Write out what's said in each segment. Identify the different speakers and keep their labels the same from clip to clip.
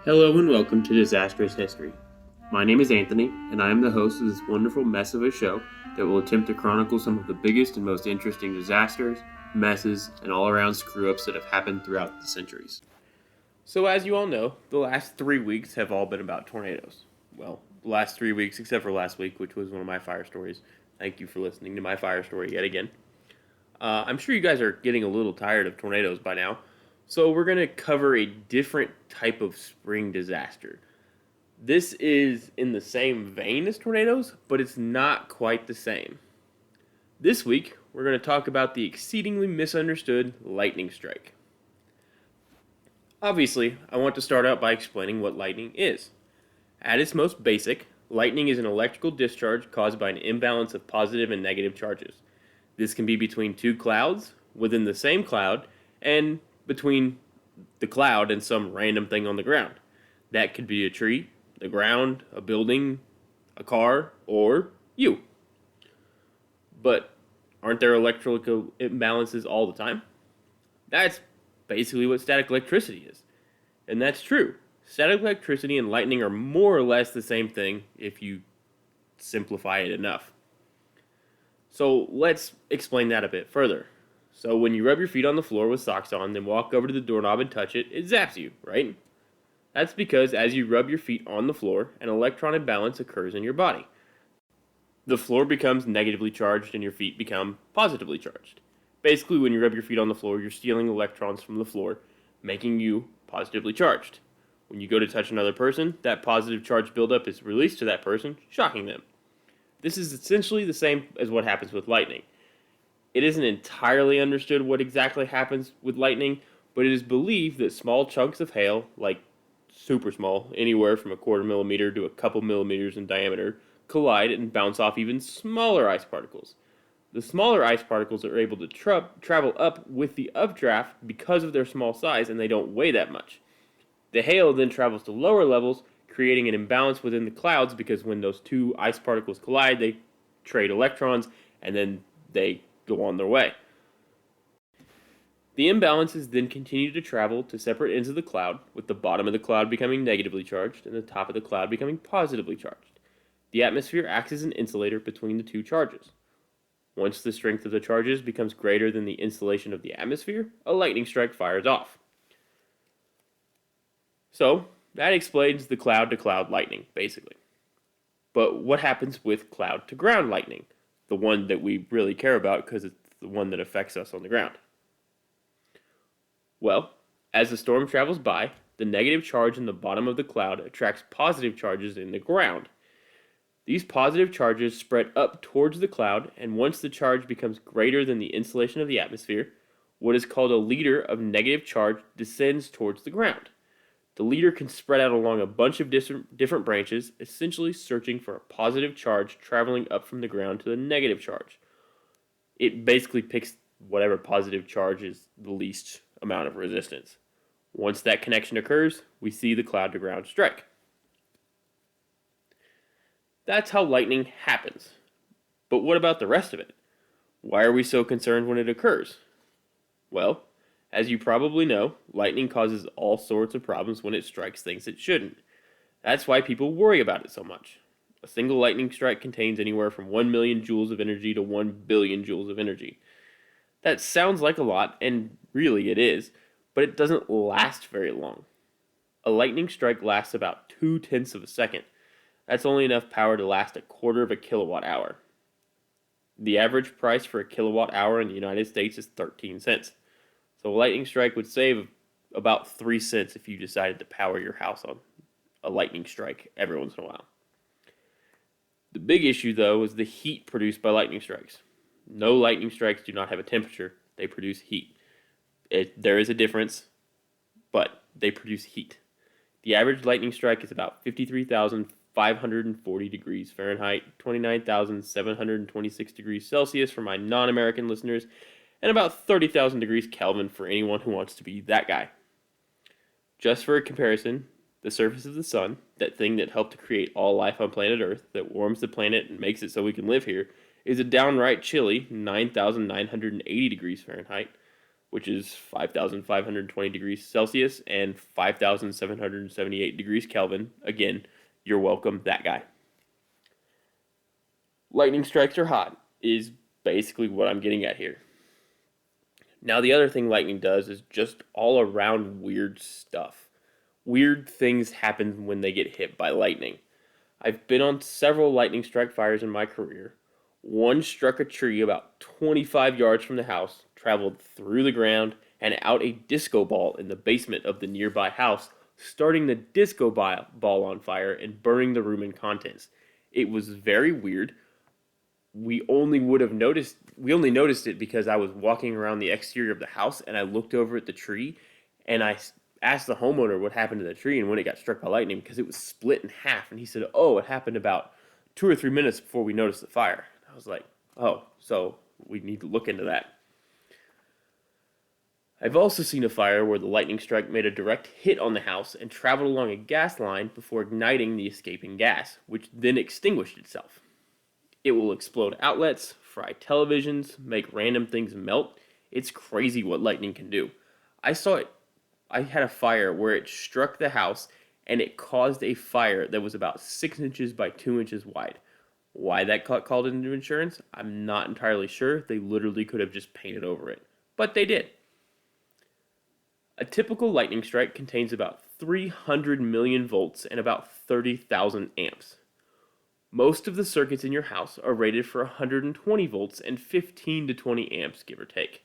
Speaker 1: Hello and welcome to Disastrous History. My name is Anthony, and I am the host of this wonderful mess of a show that will attempt to chronicle some of the biggest and most interesting disasters, messes, and all-around screw-ups that have happened throughout the centuries. So as you all know, the last 3 weeks have all been about tornadoes. Well, the last 3 weeks except for last week, which was one of my fire stories. Thank you for listening to my fire story yet again. I'm sure you guys are getting a little tired of tornadoes by now, so we're going to cover a different type of spring disaster. This is in the same vein as tornadoes, but it's not quite the same. This week, we're going to talk about the exceedingly misunderstood lightning strike. Obviously, I want to start out by explaining what lightning is. At its most basic, lightning is an electrical discharge caused by an imbalance of positive and negative charges. This can be between two clouds, within the same cloud, and between the cloud and some random thing on the ground. That could be a tree, the ground, a building, a car, or you. But aren't there electrical imbalances all the time? That's basically what static electricity is. And that's true. Static electricity and lightning are more or less the same thing if you simplify it enough. So let's explain that a bit further. So when you rub your feet on the floor with socks on, then walk over to the doorknob and touch it, it zaps you, right? That's because as you rub your feet on the floor, an electron imbalance occurs in your body. The floor becomes negatively charged and your feet become positively charged. Basically, when you rub your feet on the floor, you're stealing electrons from the floor, making you positively charged. When you go to touch another person, that positive charge buildup is released to that person, shocking them. This is essentially the same as what happens with lightning. It isn't entirely understood what exactly happens with lightning, but it is believed that small chunks of hail, like super small, anywhere from a quarter millimeter to a couple millimeters in diameter, collide and bounce off even smaller ice particles. The smaller ice particles are able to travel up with the updraft because of their small size and they don't weigh that much. The hail then travels to lower levels, creating an imbalance within the clouds because when those two ice particles collide, they trade electrons and then they go on their way. The imbalances then continue to travel to separate ends of the cloud, with the bottom of the cloud becoming negatively charged and the top of the cloud becoming positively charged. The atmosphere acts as an insulator between the two charges. Once the strength of the charges becomes greater than the insulation of the atmosphere, a lightning strike fires off. So, that explains the cloud-to-cloud lightning, basically. But what happens with cloud-to-ground lightning? The one that we really care about because it's the one that affects us on the ground. Well, as the storm travels by, the negative charge in the bottom of the cloud attracts positive charges in the ground. These positive charges spread up towards the cloud, and once the charge becomes greater than the insulation of the atmosphere, what is called a leader of negative charge descends towards the ground. The leader can spread out along a bunch of different branches, essentially searching for a positive charge traveling up from the ground to the negative charge. It basically picks whatever positive charge is the least amount of resistance. Once that connection occurs, we see the cloud-to-ground strike. That's how lightning happens. But what about the rest of it? Why are we so concerned when it occurs? Well, as you probably know, lightning causes all sorts of problems when it strikes things it shouldn't. That's why people worry about it so much. A single lightning strike contains anywhere from 1 million joules of energy to 1 billion joules of energy. That sounds like a lot, and really it is, but it doesn't last very long. A lightning strike lasts about 0.2 of a second. That's only enough power to last a quarter of a kilowatt hour. The average price for a kilowatt hour in the United States is 13 cents. So a lightning strike would save about 3 cents if you decided to power your house on a lightning strike every once in a while. The big issue, though, is the heat produced by lightning strikes. No lightning strikes do not have a temperature. They produce heat. There is a difference, but they produce heat. The average lightning strike is about 53,540 degrees Fahrenheit, 29,726 degrees Celsius for my non-American listeners, and about 30,000 degrees Kelvin for anyone who wants to be that guy. Just for a comparison, the surface of the sun, that thing that helped to create all life on planet Earth, that warms the planet and makes it so we can live here, is a downright chilly 9,980 degrees Fahrenheit, which is 5,520 degrees Celsius and 5,778 degrees Kelvin. Again, you're welcome, that guy. Lightning strikes are hot, is basically what I'm getting at here. Now, the other thing lightning does is just all around weird stuff. Weird things happen when they get hit by lightning. I've been on several lightning strike fires in my career. One struck a tree about 25 yards from the house, traveled through the ground, and out a disco ball in the basement of the nearby house, starting the disco ball on fire and burning the room and contents. It was very weird. We only noticed it because I was walking around the exterior of the house and I looked over at the tree and I asked the homeowner what happened to the tree and when it got struck by lightning because it was split in half, and he said, "Oh, it happened about 2 or 3 minutes before we noticed the fire." I was like, "Oh, so we need to look into that." I've also seen a fire where the lightning strike made a direct hit on the house and traveled along a gas line before igniting the escaping gas, which then extinguished itself. It will explode outlets, fry televisions, make random things melt. It's crazy what lightning can do. I saw it. I had a fire where it struck the house and it caused a fire that was about 6 inches by 2 inches wide. Why that got called into insurance, I'm not entirely sure. They literally could have just painted over it. But they did. A typical lightning strike contains about 300 million volts and about 30,000 amps. Most of the circuits in your house are rated for 120 volts and 15 to 20 amps, give or take.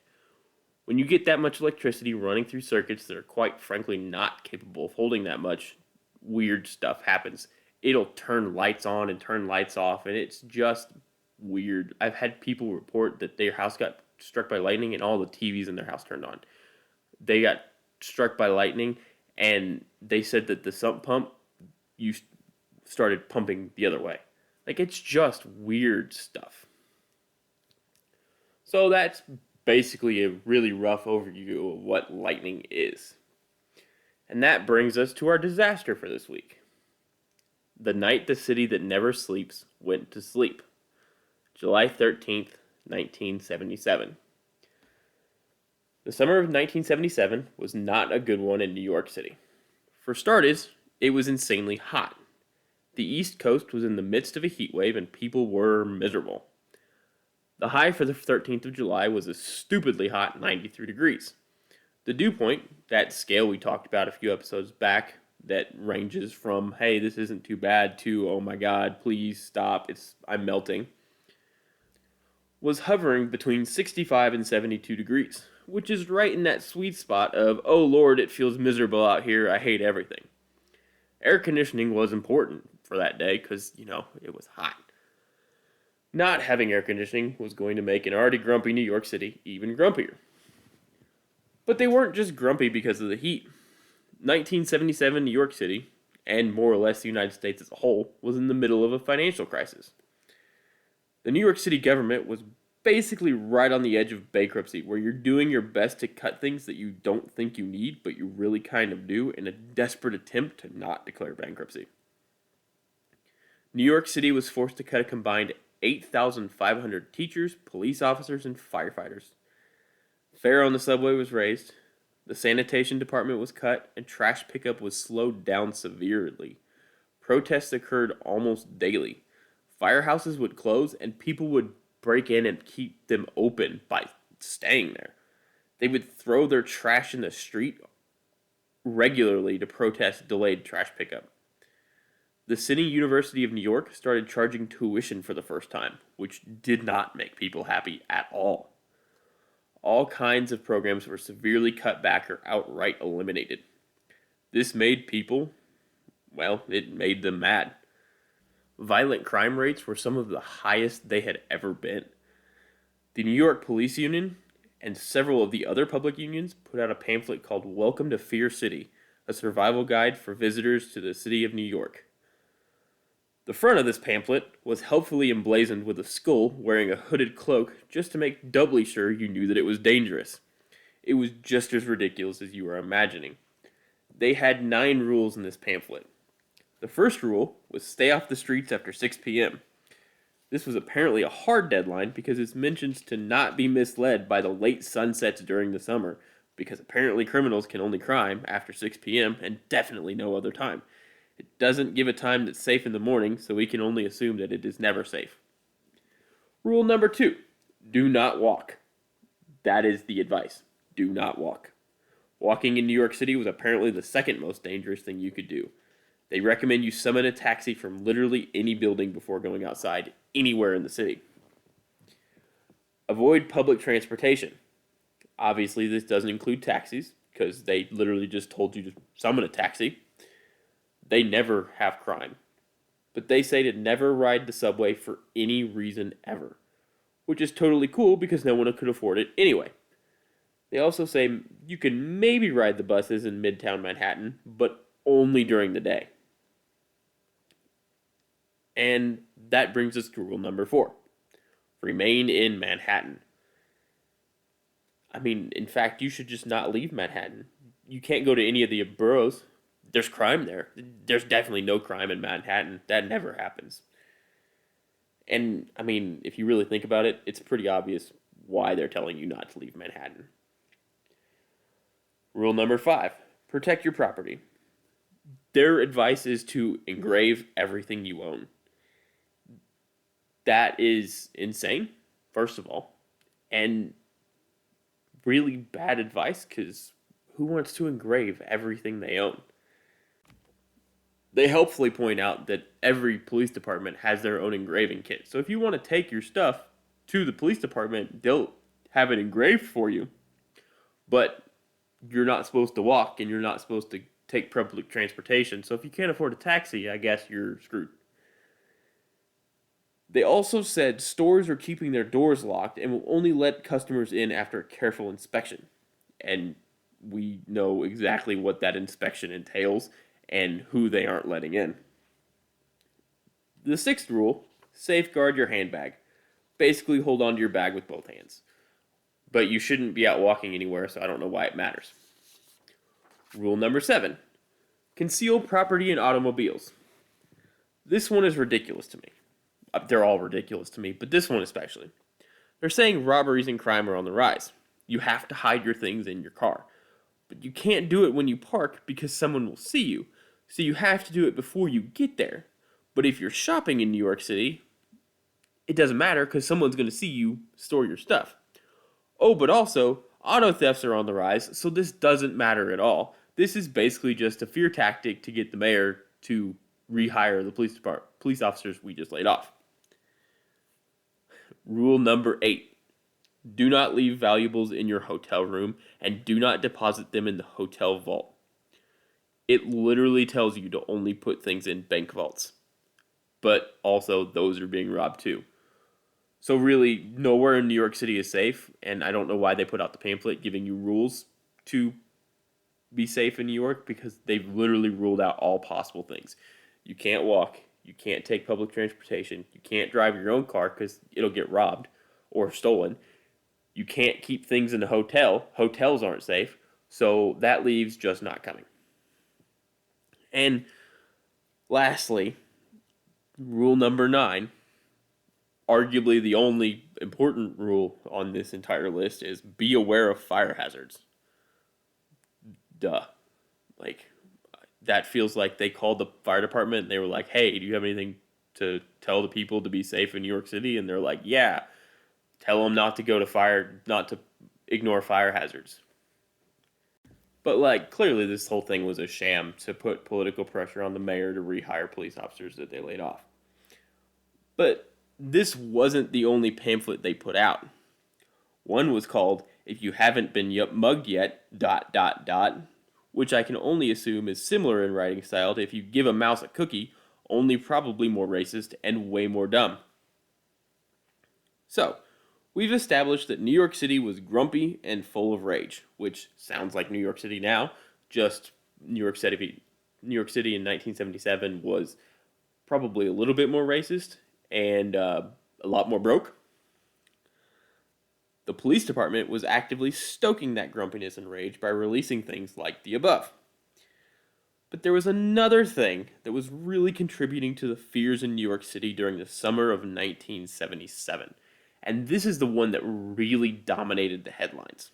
Speaker 1: When you get that much electricity running through circuits that are quite frankly not capable of holding that much, weird stuff happens. It'll turn lights on and turn lights off, and it's just weird. I've had people report that their house got struck by lightning and all the TVs in their house turned on. They got struck by lightning, and they said that the sump pump started pumping the other way. Like, it's just weird stuff. So that's basically a really rough overview of what lightning is. And that brings us to our disaster for this week. The night the city that never sleeps went to sleep. July 13th, 1977. The summer of 1977 was not a good one in New York City. For starters, it was insanely hot. The East Coast was in the midst of a heat wave and people were miserable. The high for the 13th of July was a stupidly hot 93 degrees. The dew point, that scale we talked about a few episodes back, that ranges from, hey, this isn't too bad, to, oh my god, please stop, I'm melting, was hovering between 65 and 72 degrees, which is right in that sweet spot of, oh lord, it feels miserable out here, I hate everything. Air conditioning was important for that day because, it was hot. Not having air conditioning was going to make an already grumpy New York City even grumpier. But they weren't just grumpy because of the heat. 1977 New York City, and more or less the United States as a whole, was in the middle of a financial crisis. The New York City government was basically right on the edge of bankruptcy, where you're doing your best to cut things that you don't think you need, but you really kind of do, in a desperate attempt to not declare bankruptcy. New York City was forced to cut a combined 8,500 teachers, police officers, and firefighters. Fare on the subway was raised, the sanitation department was cut, and trash pickup was slowed down severely. Protests occurred almost daily. Firehouses would close, and people would break in and keep them open by staying there. They would throw their trash in the street regularly to protest delayed trash pickup. The City University of New York started charging tuition for the first time, which did not make people happy at all. All kinds of programs were severely cut back or outright eliminated. This made people, it made them mad. Violent crime rates were some of the highest they had ever been. The New York Police Union and several of the other public unions put out a pamphlet called Welcome to Fear City, a survival guide for visitors to the city of New York. The front of this pamphlet was helpfully emblazoned with a skull wearing a hooded cloak just to make doubly sure you knew that it was dangerous. It was just as ridiculous as you were imagining. They had 9 rules in this pamphlet. The first rule was stay off the streets after 6 p.m. This was apparently a hard deadline because it's mentioned to not be misled by the late sunsets during the summer, because apparently criminals can only crime after 6 p.m. and definitely no other time. It doesn't give a time that's safe in the morning, so we can only assume that it is never safe. Rule number 2, do not walk. That is the advice. Do not walk. Walking in New York City was apparently the second most dangerous thing you could do. They recommend you summon a taxi from literally any building before going outside anywhere in the city. Avoid public transportation. Obviously, this doesn't include taxis because they literally just told you to summon a taxi. They never have crime. But they say to never ride the subway for any reason ever, which is totally cool because no one could afford it anyway. They also say you can maybe ride the buses in Midtown Manhattan, but only during the day. And that brings us to rule number 4. Remain in Manhattan. I mean, in fact, you should just not leave Manhattan. You can't go to any of the boroughs. There's crime there. There's definitely no crime in Manhattan. That never happens. And, I mean, if you really think about it, it's pretty obvious why they're telling you not to leave Manhattan. Rule number 5. Protect your property. Their advice is to engrave everything you own. That is insane, first of all, and really bad advice because who wants to engrave everything they own? They helpfully point out that every police department has their own engraving kit. So if you want to take your stuff to the police department, they'll have it engraved for you. But you're not supposed to walk and you're not supposed to take public transportation. So if you can't afford a taxi, I guess you're screwed. They also said stores are keeping their doors locked and will only let customers in after a careful inspection. And we know exactly what that inspection entails and who they aren't letting in. The 6th rule, safeguard your handbag. Basically hold on to your bag with both hands. But you shouldn't be out walking anywhere, so I don't know why it matters. Rule number 7, conceal property in automobiles. This one is ridiculous to me. They're all ridiculous to me, but this one especially. They're saying robberies and crime are on the rise. You have to hide your things in your car. But you can't do it when you park because someone will see you. So you have to do it before you get there. But if you're shopping in New York City, it doesn't matter because someone's going to see you store your stuff. Oh, but also, auto thefts are on the rise, so this doesn't matter at all. This is basically just a fear tactic to get the mayor to rehire the police officers we just laid off. Rule number 8. Do not leave valuables in your hotel room and do not deposit them in the hotel vault. It literally tells you to only put things in bank vaults. But also, those are being robbed too. So really, nowhere in New York City is safe, and I don't know why they put out the pamphlet giving you rules to be safe in New York, because they've literally ruled out all possible things. You can't walk. You can't take public transportation. You can't drive your own car because it'll get robbed or stolen. You can't keep things in a hotel. Hotels aren't safe. So that leaves just not coming. And lastly, rule number 9, arguably the only important rule on this entire list, is be aware of fire hazards. Duh. Like, that feels like they called the fire department and they were like, hey, do you have anything to tell the people to be safe in New York City? And they're like, yeah, tell them not to ignore fire hazards. But like, clearly this whole thing was a sham to put political pressure on the mayor to rehire police officers that they laid off. But this wasn't the only pamphlet they put out. One was called, If You Haven't Been Mugged Yet, ... which I can only assume is similar in writing style to If You Give a Mouse a Cookie, only probably more racist and way more dumb. So, we've established that New York City was grumpy and full of rage, which sounds like New York City now, just New York City in 1977 was probably a little bit more racist and a lot more broke. The police department was actively stoking that grumpiness and rage by releasing things like the above. But there was another thing that was really contributing to the fears in New York City during the summer of 1977. And this is the one that really dominated the headlines.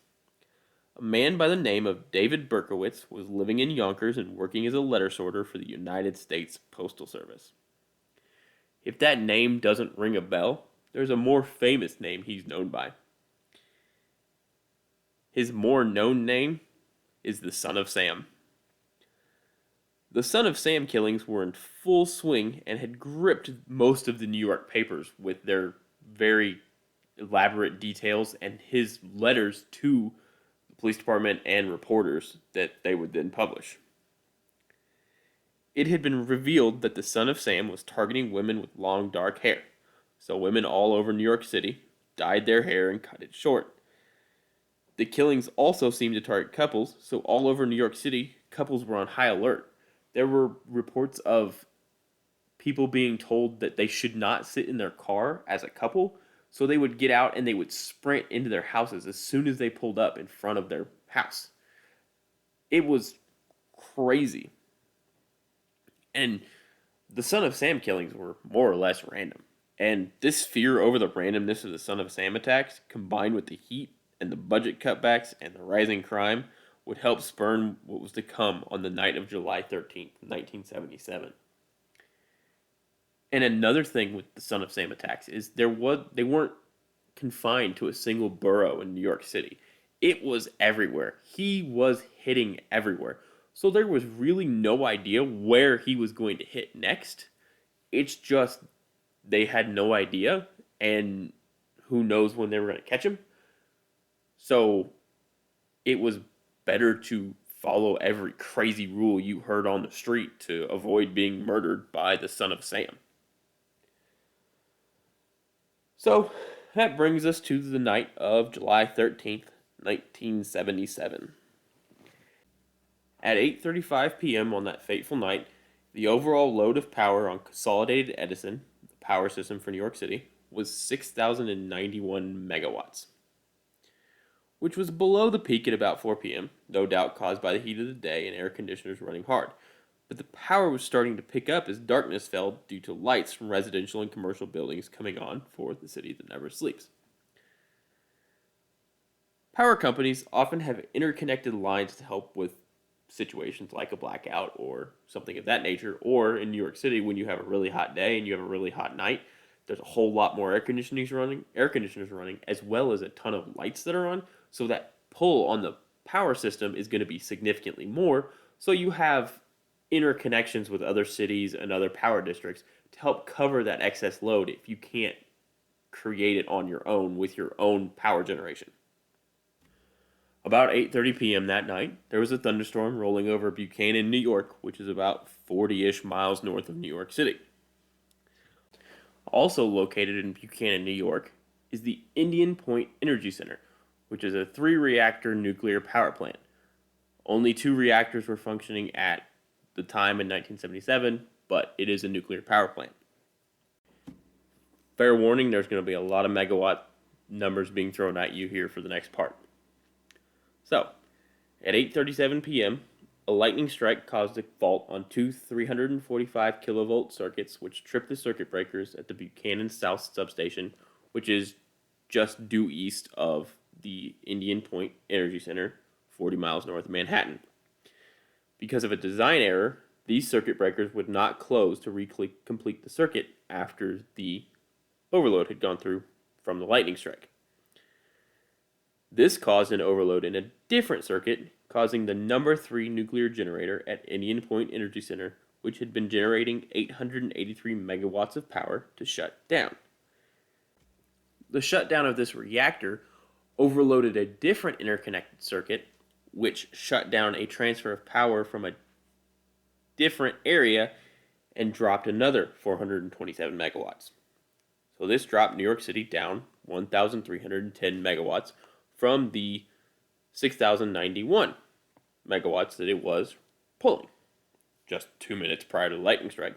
Speaker 1: A man by the name of David Berkowitz was living in Yonkers and working as a letter sorter for the United States Postal Service. If that name doesn't ring a bell, there's a more famous name he's known by. His more known name is the Son of Sam. The Son of Sam killings were in full swing and had gripped most of the New York papers with their very elaborate details and his letters to the police department and reporters that they would then publish. It had been revealed that the Son of Sam was targeting women with long dark hair, so women all over New York City dyed their hair and cut it short. The killings also seemed to target couples, so all over New York City, couples were on high alert. There were reports of people being told that they should not sit in their car as a couple, so they would get out and they would sprint into their houses as soon as they pulled up in front of their house. It was crazy. And the Son of Sam killings were more or less random. And this fear over the randomness of the Son of Sam attacks, combined with the heat and the budget cutbacks and the rising crime, would help spurn what was to come on the night of July 13th, 1977. And another thing with the Son of Sam attacks is they weren't confined to a single borough in New York City. It was everywhere. He was hitting everywhere. So there was really no idea where he was going to hit next. It's just they had no idea, and who knows when they were going to catch him. So it was better to follow every crazy rule you heard on the street to avoid being murdered by the Son of Sam. So that brings us to the night of July 13th, 1977. At 8:35 p.m. on that fateful night, the overall load of power on Consolidated Edison, the power system for New York City, was 6,091 megawatts, which was below the peak at about 4 p.m., no doubt caused by the heat of the day and air conditioners running hard. But the power was starting to pick up as darkness fell due to lights from residential and commercial buildings coming on for the city that never sleeps. Power companies often have interconnected lines to help with situations like a blackout or something of that nature, or in New York City when you have a really hot day and you have a really hot night, there's a whole lot more air conditioners running, as well as a ton of lights that are on, so that pull on the power system is going to be significantly more, so you have interconnections with other cities and other power districts to help cover that excess load if you can't create it on your own with your own power generation. About 8:30 p.m. that night, there was a thunderstorm rolling over Buchanan, New York, which is about 40-ish miles north of New York City. Also located in Buchanan, New York, is the Indian Point Energy Center, which is a 3-reactor nuclear power plant. Only 2 reactors were functioning at the time in 1977, but it is a nuclear power plant. Fair warning, there's going to be a lot of megawatt numbers being thrown at you here for the next part. So, at 8:37 p.m., a lightning strike caused a fault on 2 345 kilovolt circuits, which tripped the circuit breakers at the Buchanan South substation, which is just due east of the Indian Point Energy Center, 40 miles north of Manhattan. Because of a design error, these circuit breakers would not close to complete the circuit after the overload had gone through from the lightning strike. This caused an overload in a different circuit, causing the number 3 nuclear generator at Indian Point Energy Center, which had been generating 883 megawatts of power, to shut down. The shutdown of this reactor overloaded a different interconnected circuit, which shut down a transfer of power from a different area and dropped another 427 megawatts. So this dropped New York City down 1,310 megawatts from the 6,091 megawatts that it was pulling just 2 minutes prior to the lightning strike.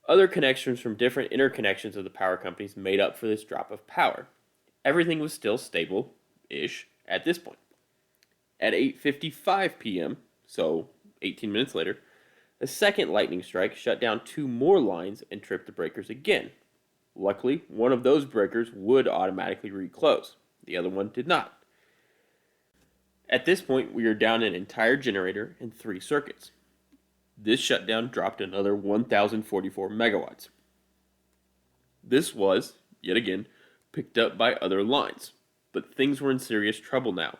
Speaker 1: Other connections from different interconnections of the power companies made up for this drop of power. Everything was still stable-ish at this point. At 8:55 p.m., so 18 minutes later, a second lightning strike shut down two more lines and tripped the breakers again. Luckily, one of those breakers would automatically reclose. The other one did not. At this point, we are down an entire generator and 3 circuits. This shutdown dropped another 1,044 megawatts. This was, yet again, picked up by other lines, but things were in serious trouble now.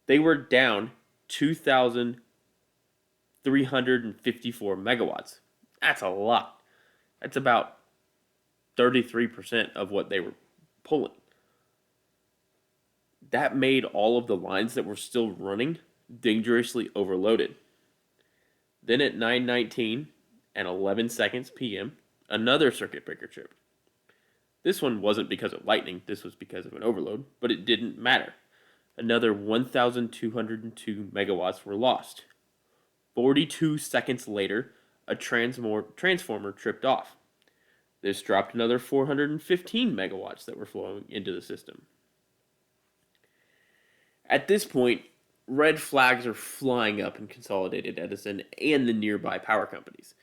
Speaker 1: They were down 2,354 megawatts. That's a lot. That's about 33% of what they were pulling. That made all of the lines that were still running dangerously overloaded. Then at 9:19 and 11 seconds p.m., another circuit breaker tripped. This one wasn't because of lightning, this was because of an overload, but it didn't matter. Another 1,202 megawatts were lost. 42 seconds later, a transformer tripped off. This dropped another 415 megawatts that were flowing into the system. At this point, red flags are flying up in Consolidated Edison and the nearby power companies.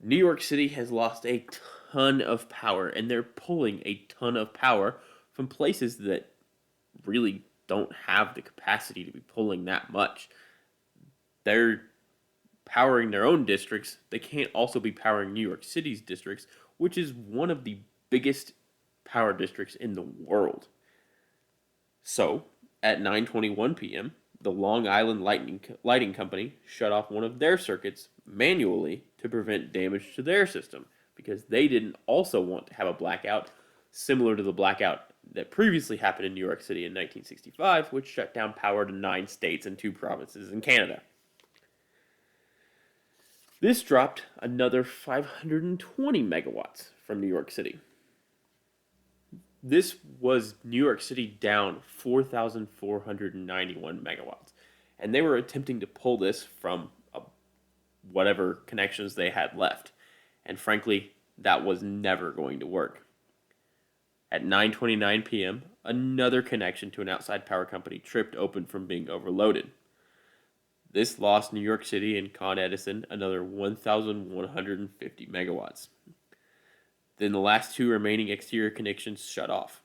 Speaker 1: New York City has lost a ton of power, and they're pulling a ton of power from places that really don't have the capacity to be pulling that much. They're powering their own districts. They can't also be powering New York City's districts, which is one of the biggest power districts in the world. So, at 9:21 p.m., the Long Island Lighting Company shut off one of their circuits manually to prevent damage to their system because they didn't also want to have a blackout similar to the blackout that previously happened in New York City in 1965, which shut down power to 9 states and 2 provinces in Canada. This dropped another 520 megawatts from New York City. This was New York City down 4,491 megawatts. And they were attempting to pull this from whatever connections they had left. And frankly, that was never going to work. At 9:29 p.m., another connection to an outside power company tripped open from being overloaded. This lost New York City and Con Edison another 1,150 megawatts. Then the last 2 remaining exterior connections shut off.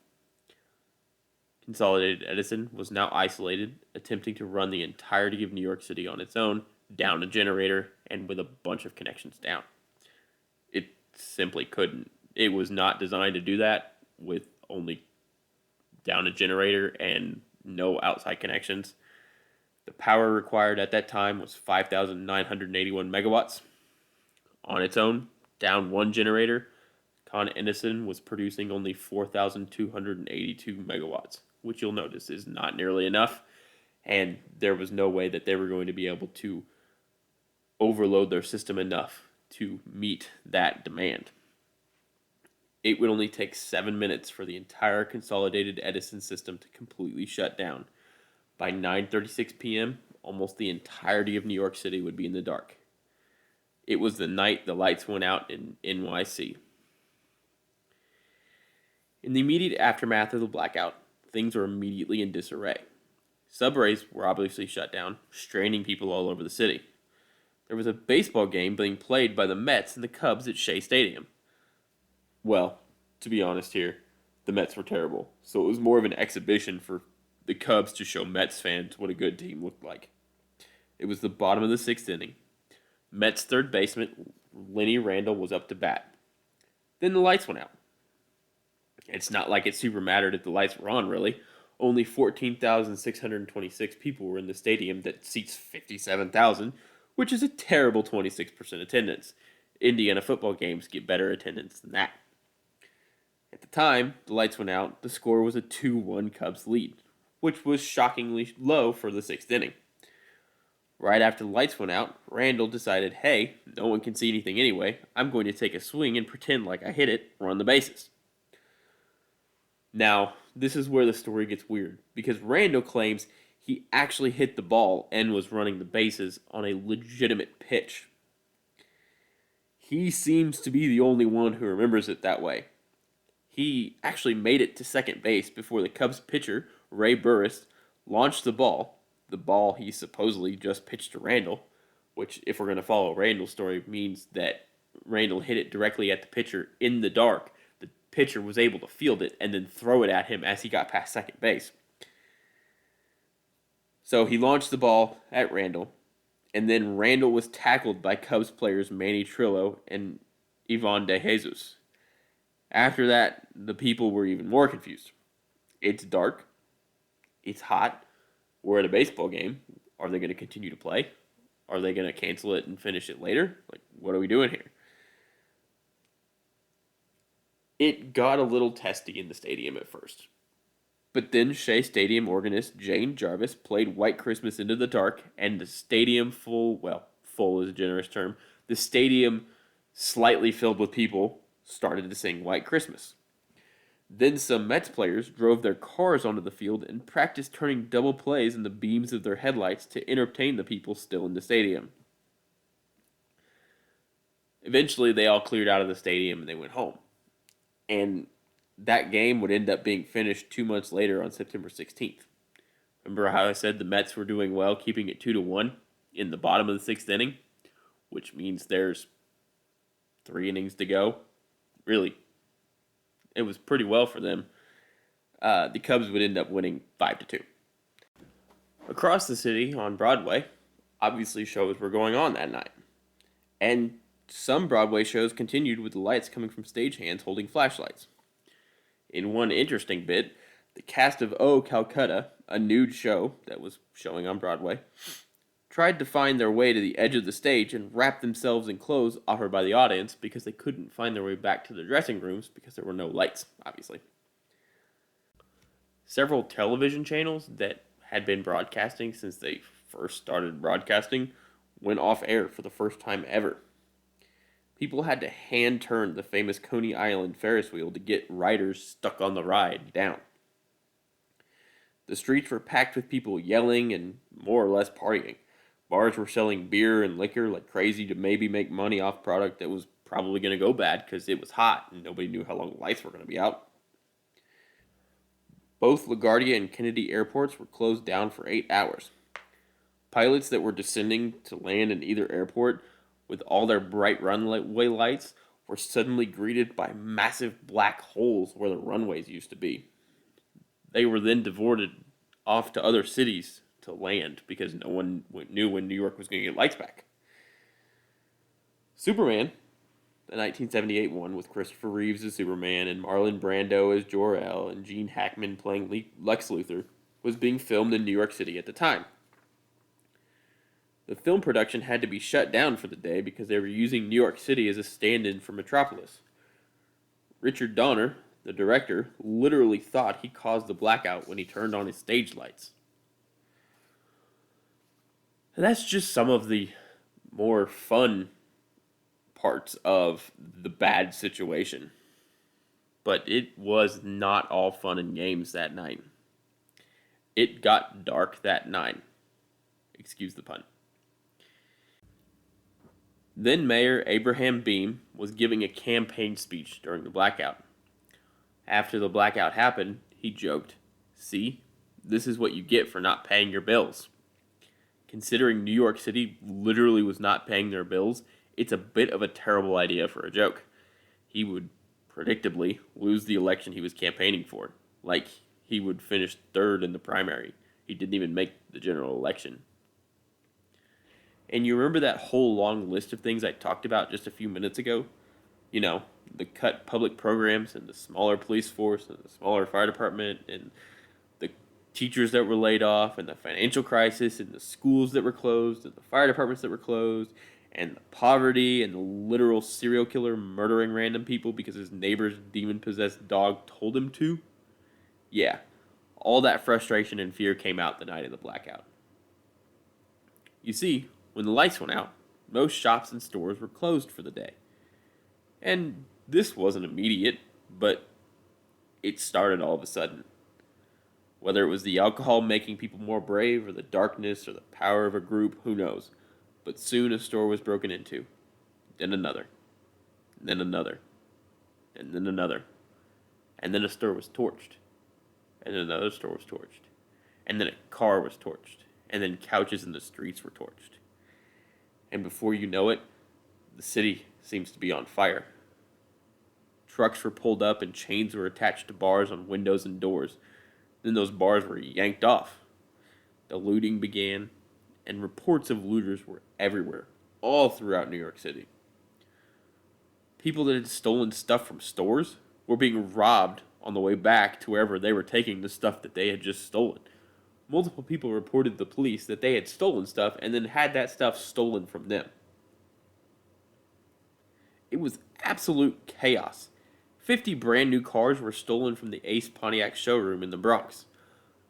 Speaker 1: Consolidated Edison was now isolated, attempting to run the entirety of New York City on its own, down a generator, and with a bunch of connections down. It simply couldn't. It was not designed to do that with only down a generator and no outside connections. The power required at that time was 5,981 megawatts. On its own, down 1 generator, Con Edison was producing only 4,282 megawatts, which you'll notice is not nearly enough, and there was no way that they were going to be able to overload their system enough to meet that demand. It would only take 7 minutes for the entire Consolidated Edison system to completely shut down. By 9:36 p.m., almost the entirety of New York City would be in the dark. It was the night the lights went out in NYC. In the immediate aftermath of the blackout, things were immediately in disarray. Subways were obviously shut down, straining people all over the city. There was a baseball game being played by the Mets and the Cubs at Shea Stadium. Well, to be honest here, the Mets were terrible, so it was more of an exhibition for the Cubs to show Mets fans what a good team looked like. It was the bottom of the 6th inning. Mets third baseman Lenny Randle was up to bat. Then the lights went out. It's not like it super mattered if the lights were on, really. Only 14,626 people were in the stadium that seats 57,000, which is a terrible 26% attendance. Indiana football games get better attendance than that. At the time the lights went out, the score was a 2-1 Cubs lead, which was shockingly low for the 6th inning. Right after the lights went out, Randall decided, hey, no one can see anything anyway, I'm going to take a swing and pretend like I hit it, run the bases. Now, this is where the story gets weird, because Randall claims he actually hit the ball and was running the bases on a legitimate pitch. He seems to be the only one who remembers it that way. He actually made it to second base before the Cubs pitcher, Ray Burris, launched the ball he supposedly just pitched to Randall, which, if we're going to follow Randall's story, means that Randall hit it directly at the pitcher in the dark. The pitcher was able to field it and then throw it at him as he got past second base. So he launched the ball at Randall, and then Randall was tackled by Cubs players Manny Trillo and Ivan De Jesus. After that, the people were even more confused. It's dark. It's hot. We're at a baseball game. Are they going to continue to play? Are they going to cancel it and finish it later? Like, what are we doing here? It got a little testy in the stadium at first. But then Shea Stadium organist Jane Jarvis played White Christmas into the dark, and the stadium full is a generous term, the stadium slightly filled with people started to sing White Christmas. Then some Mets players drove their cars onto the field and practiced turning double plays in the beams of their headlights to entertain the people still in the stadium. Eventually, they all cleared out of the stadium and they went home. And that game would end up being finished 2 months later on September 16th. Remember how I said the Mets were doing well, keeping it 2-1 in the bottom of the sixth inning, which means there's 3 innings to go. Really, it was pretty well for them. The Cubs would end up winning 5-2. Across the city on Broadway, obviously shows were going on that night. And some Broadway shows continued with the lights coming from stagehands holding flashlights. In one interesting bit, the cast of Oh, Calcutta, a nude show that was showing on Broadway, tried to find their way to the edge of the stage and wrap themselves in clothes offered by the audience because they couldn't find their way back to the dressing rooms because there were no lights, obviously. Several television channels that had been broadcasting since they first started broadcasting went off air for the first time ever. People had to hand turn the famous Coney Island Ferris wheel to get riders stuck on the ride down. The streets were packed with people yelling and more or less partying. Bars were selling beer and liquor like crazy to maybe make money off product that was probably going to go bad because it was hot and nobody knew how long the lights were going to be out. Both LaGuardia and Kennedy airports were closed down for 8 hours. Pilots that were descending to land in either airport with all their bright runway lights were suddenly greeted by massive black holes where the runways used to be. They were then diverted off to other cities to land because no one knew when New York was going to get lights back. Superman, the 1978 one with Christopher Reeves as Superman and Marlon Brando as Jor-El and Gene Hackman playing Lex Luthor, was being filmed in New York City at the time. The film production had to be shut down for the day because they were using New York City as a stand-in for Metropolis. Richard Donner, the director, literally thought he caused the blackout when he turned on his stage lights. And that's just some of the more fun parts of the bad situation. But it was not all fun and games that night. It got dark that night. Excuse the pun. Then Mayor Abraham Beame was giving a campaign speech during the blackout. After the blackout happened, he joked, "See, this is what you get for not paying your bills." Considering New York City literally was not paying their bills, it's a bit of a terrible idea for a joke. He would, predictably, lose the election he was campaigning for. Like, he would finish third in the primary. He didn't even make the general election. And you remember that whole long list of things I talked about just a few minutes ago? You know, the cut public programs and the smaller police force and the smaller fire department and the teachers that were laid off and the financial crisis and the schools that were closed and the fire departments that were closed and the poverty and the literal serial killer murdering random people because his neighbor's demon-possessed dog told him to? Yeah, all that frustration and fear came out the night of the blackout. You see, when the lights went out, most shops and stores were closed for the day. And this wasn't immediate, but it started all of a sudden. Whether it was the alcohol making people more brave, or the darkness, or the power of a group, who knows. But soon a store was broken into. Then another. Then another. And then another. And then a store was torched. And then another store was torched. And then a car was torched. And then couches in the streets were torched. and before you know it, the city seems to be on fire. Trucks were pulled up and chains were attached to bars on windows and doors. Then those bars were yanked off. The looting began, and reports of looters were everywhere, all throughout New York City. People that had stolen stuff from stores were being robbed on the way back to wherever they were taking the stuff that they had just stolen. Multiple people reported to the police that they had stolen stuff and then had that stuff stolen from them. It was absolute chaos. 50 brand new cars were stolen from the Ace Pontiac showroom in the Bronx.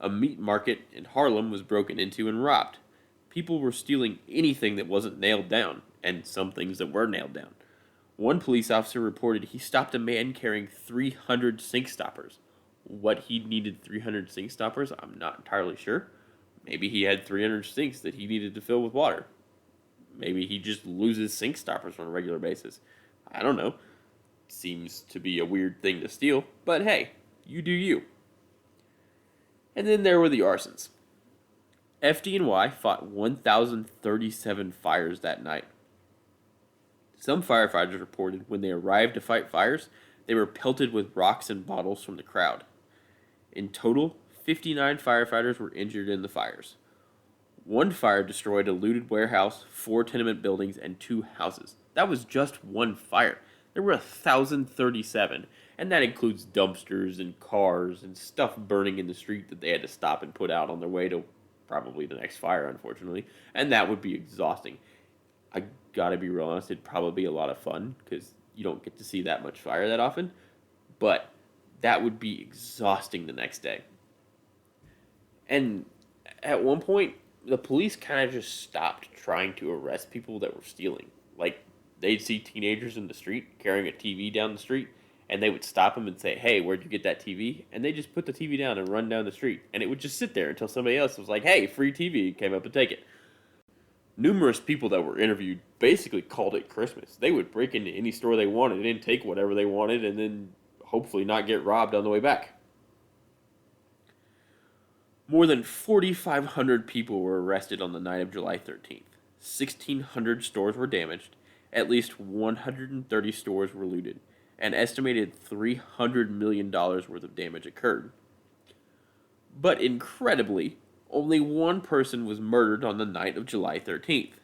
Speaker 1: A meat market in Harlem was broken into and robbed. People were stealing anything that wasn't nailed down, and some things that were nailed down. One police officer reported he stopped a man carrying 300 sink stoppers. What he needed 300 sink stoppers, I'm not entirely sure. Maybe he had 300 sinks that he needed to fill with water. Maybe he just loses sink stoppers on a regular basis. I don't know. Seems to be a weird thing to steal, but hey, you do you. And then there were the arsons. FDNY fought 1,037 fires that night. Some firefighters reported when they arrived to fight fires, they were pelted with rocks and bottles from the crowd. In total, 59 firefighters were injured in the fires. One fire destroyed a looted warehouse, 4 tenement buildings, and 2 houses. That was just one fire. There were 1,037, and that includes dumpsters and cars and stuff burning in the street that they had to stop and put out on their way to probably the next fire, unfortunately. And that would be exhausting. I gotta be real honest, it'd probably be a lot of fun because you don't get to see that much fire that often. But that would be exhausting the next day. And at one point, the police kind of just stopped trying to arrest people that were stealing. Like, they'd see teenagers in the street carrying a TV down the street, and they would stop them and say, "Hey, where'd you get that TV?" And they just put the TV down and run down the street. And it would just sit there until somebody else was like, "Hey, free TV," came up and take it. Numerous people that were interviewed basically called it Christmas. They would break into any store they wanted and take whatever they wanted and then hopefully not get robbed on the way back. More than 4,500 people were arrested on the night of July 13th. 1,600 stores were damaged. At least 130 stores were looted. An estimated $300 million worth of damage occurred. But incredibly, only one person was murdered on the night of July 13th.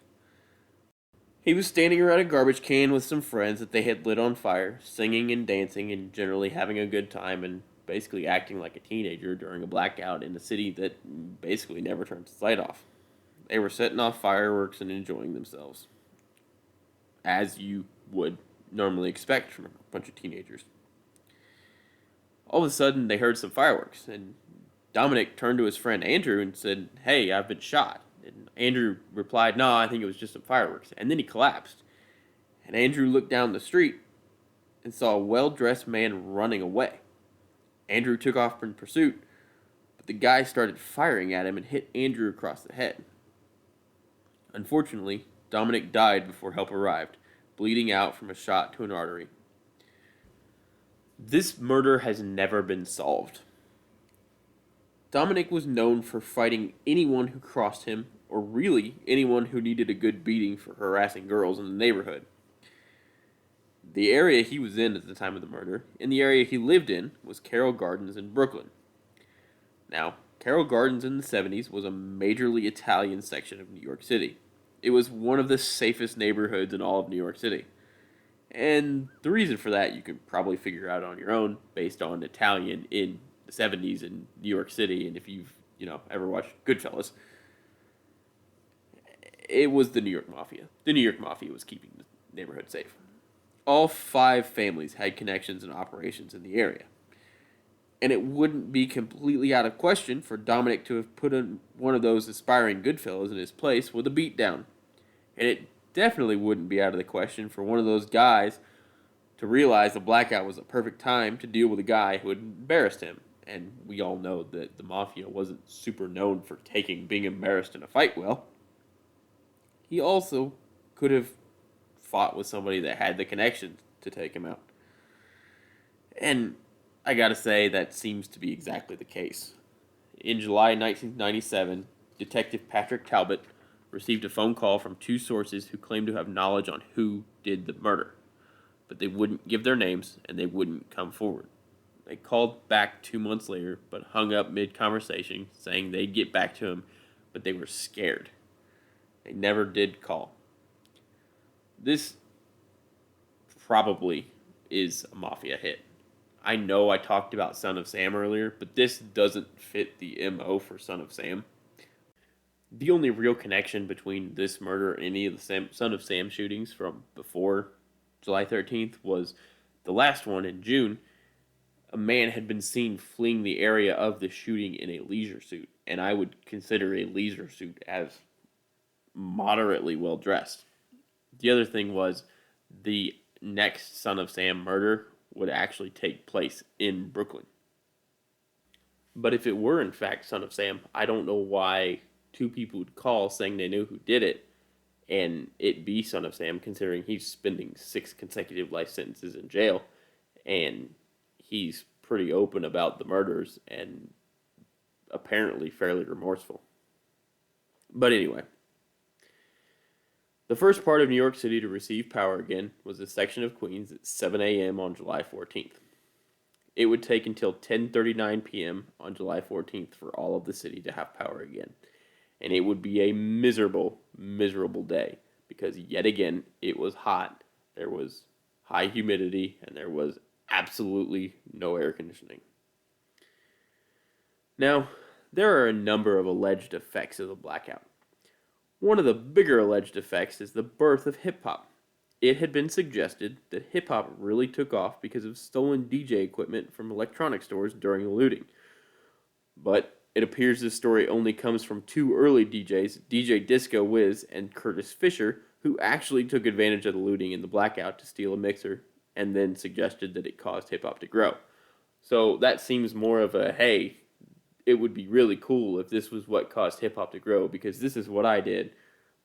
Speaker 1: He was standing around a garbage can with some friends that they had lit on fire, singing and dancing and generally having a good time and basically acting like a teenager during a blackout in a city that basically never turns its light off. They were setting off fireworks and enjoying themselves, as you would normally expect from a bunch of teenagers. All of a sudden, they heard some fireworks, and Dominic turned to his friend Andrew and said, "Hey, I've been shot." And Andrew replied, "No, I think it was just some fireworks." And then he collapsed. And Andrew looked down the street and saw a well-dressed man running away. Andrew took off in pursuit, but the guy started firing at him and hit Andrew across the head. Unfortunately, Dominic died before help arrived, bleeding out from a shot to an artery. This murder has never been solved. Dominic was known for fighting anyone who crossed him, or really anyone who needed a good beating for harassing girls in the neighborhood. The area he was in at the time of the murder, and the area he lived in, was Carroll Gardens in Brooklyn. Now, Carroll Gardens in the 70s was a majorly Italian section of New York City. It was one of the safest neighborhoods in all of New York City. And the reason for that you can probably figure out on your own based on Italian in the 70s in New York City, and if you've, ever watched Goodfellas. It was the New York Mafia. The New York Mafia was keeping the neighborhood safe. All 5 families had connections and operations in the area. And it wouldn't be completely out of question for Dominic to have put one of those aspiring Goodfellas in his place with a beatdown. And it definitely wouldn't be out of the question for one of those guys to realize the blackout was a perfect time to deal with a guy who had embarrassed him. And we all know that the Mafia wasn't super known for taking being embarrassed in a fight well. He also could have fought with somebody that had the connections to take him out. And I gotta say, that seems to be exactly the case. In July 1997, Detective Patrick Talbot received a phone call from two sources who claimed to have knowledge on who did the murder, but they wouldn't give their names and they wouldn't come forward. They called back 2 months later, but hung up mid-conversation, saying they'd get back to him, but they were scared. They never did call. This probably is a mafia hit. I know I talked about Son of Sam earlier, but this doesn't fit the MO for Son of Sam. The only real connection between this murder and any of the Son of Sam shootings from before July 13th was the last one in June. A man had been seen fleeing the area of the shooting in a leisure suit, and I would consider a leisure suit as moderately well dressed. The other thing was the next Son of Sam murder would actually take place in Brooklyn. But if it were in fact Son of Sam, I don't know why two people would call saying they knew who did it and it be Son of Sam, considering he's spending 6 consecutive life sentences in jail and he's pretty open about the murders and apparently fairly remorseful. But anyway, the first part of New York City to receive power again was a section of Queens at 7 a.m. on July 14th. It would take until 10:39 p.m. on July 14th for all of the city to have power again. And it would be a miserable, miserable day because yet again, it was hot, there was high humidity, and there was absolutely no air conditioning. Now, there are a number of alleged effects of the blackout. One of the bigger alleged effects is the birth of hip-hop. It had been suggested that hip-hop really took off because of stolen DJ equipment from electronic stores during the looting. But it appears this story only comes from 2 early DJs, DJ Disco Wiz and Curtis Fisher, who actually took advantage of the looting in the blackout to steal a mixer and then suggested that it caused hip-hop to grow. So that seems more of a, hey, it would be really cool if this was what caused hip-hop to grow because this is what I did,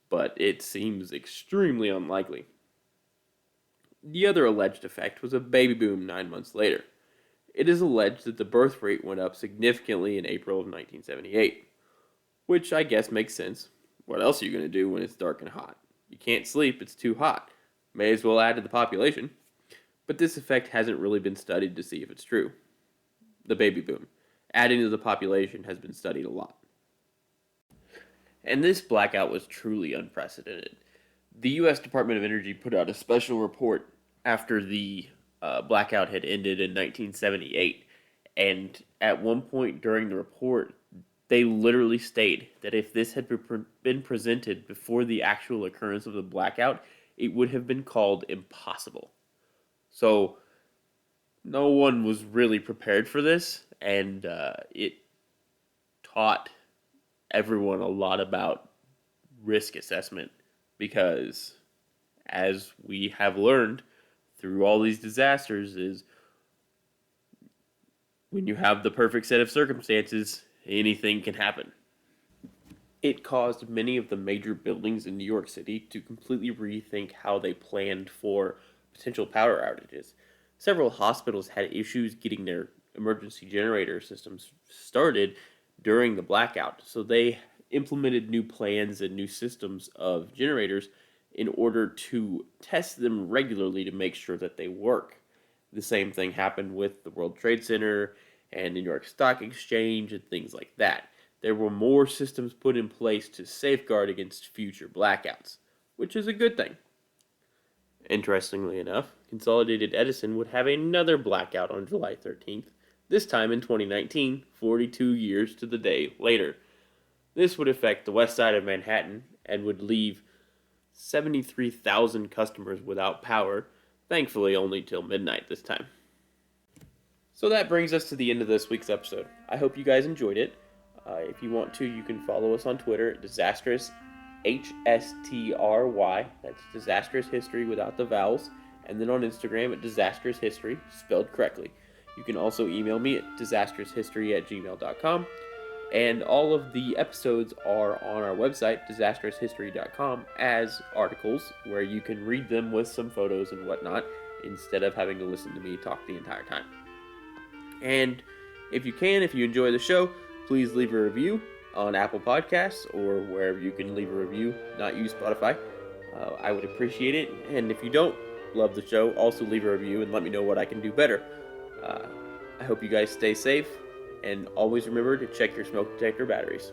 Speaker 1: but it seems extremely unlikely. The other alleged effect was a baby boom 9 months later. It is alleged that the birth rate went up significantly in April of 1978, which I guess makes sense. What else are you going to do when it's dark and hot? You can't sleep, it's too hot. May as well add to the population. But this effect hasn't really been studied to see if it's true. The baby boom, adding to the population, has been studied a lot. And this blackout was truly unprecedented. The U.S. Department of Energy put out a special report after the blackout had ended in 1978, and at one point during the report, they literally state that if this had been presented before the actual occurrence of the blackout, it would have been called impossible. So, no one was really prepared for this, and it taught everyone a lot about risk assessment, because as we have learned through all these disasters is when you have the perfect set of circumstances, anything can happen. It caused many of the major buildings in New York City to completely rethink how they planned for potential power outages. Several hospitals had issues getting their emergency generator systems started during the blackout, so they implemented new plans and new systems of generators in order to test them regularly to make sure that they work. The same thing happened with the World Trade Center and the New York Stock Exchange and things like that. There were more systems put in place to safeguard against future blackouts, which is a good thing. Interestingly enough, Consolidated Edison would have another blackout on July 13th, this time in 2019, 42 years to the day later. This would affect the west side of Manhattan and would leave 73,000 customers without power, thankfully only till midnight this time. So that brings us to the end of this week's episode. I hope you guys enjoyed it. If you want to, you can follow us on Twitter at Disastrous HSTRY, that's Disastrous History without the vowels, and then on Instagram at Disastrous History, spelled correctly. You can also email me at disastroushistory@gmail.com. And all of the episodes are on our website, disastroushistory.com, as articles where you can read them with some photos and whatnot instead of having to listen to me talk the entire time. And if you enjoy the show, please leave a review. on Apple Podcasts or wherever you can leave a review, not use Spotify. I would appreciate it. And if you don't love the show, also leave a review and let me know what I can do better. I hope you guys stay safe, and always remember to check your smoke detector batteries.